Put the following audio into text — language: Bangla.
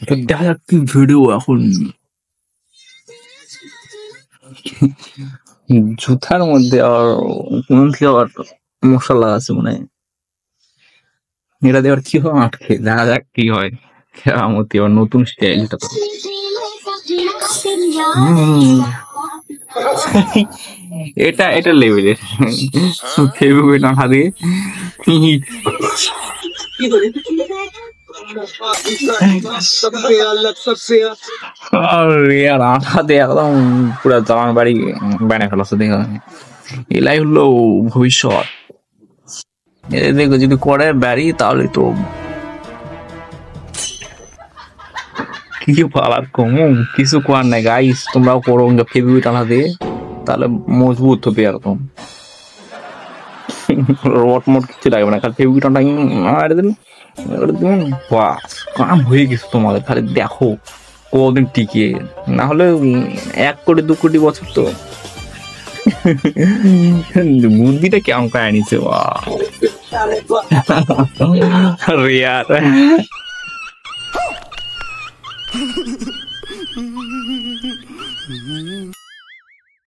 এটা দেখা যাক কি ভিডিও এখন। জুতার মধ্যে আর কোন থেকে আবার মশলা আছে মনে হয়। এটা দিয়ে আবার কি হয় আটকে, দেখা যাক কি হয়। কেরামতি আবার নতুন স্টাইল এটা তো। এটা এটা লেভেলের ফেব্রুয়ারি টাকা দিয়ে আর আঠা দিয়ে একদম পুরো জামার বাড়ি বানিয়ে ফেলাচ্ছে দেখা। এলাই হলো ভবিষ্যৎ। দেখো যদি করে বাড়ি তাহলে তো কি পালার কমু, কিছু করার নাই গাইস, তোমরাও করো ফেব্রুয়ারি টানা দিয়ে, তাহলে মজবুত হবে এরকম। রট মট কিছু লাগবে না, খালি ফেব্রুয়ারি টানা মারে দিন, বাস কাম হয়ে গেছে তোমাদের। খালি দেখো কদিন টিকে, না হলে 1 কোটি 2 কোটি বছর তো। বুদ্ধিটা কেমন করে আনিছে আরে ইয়ার।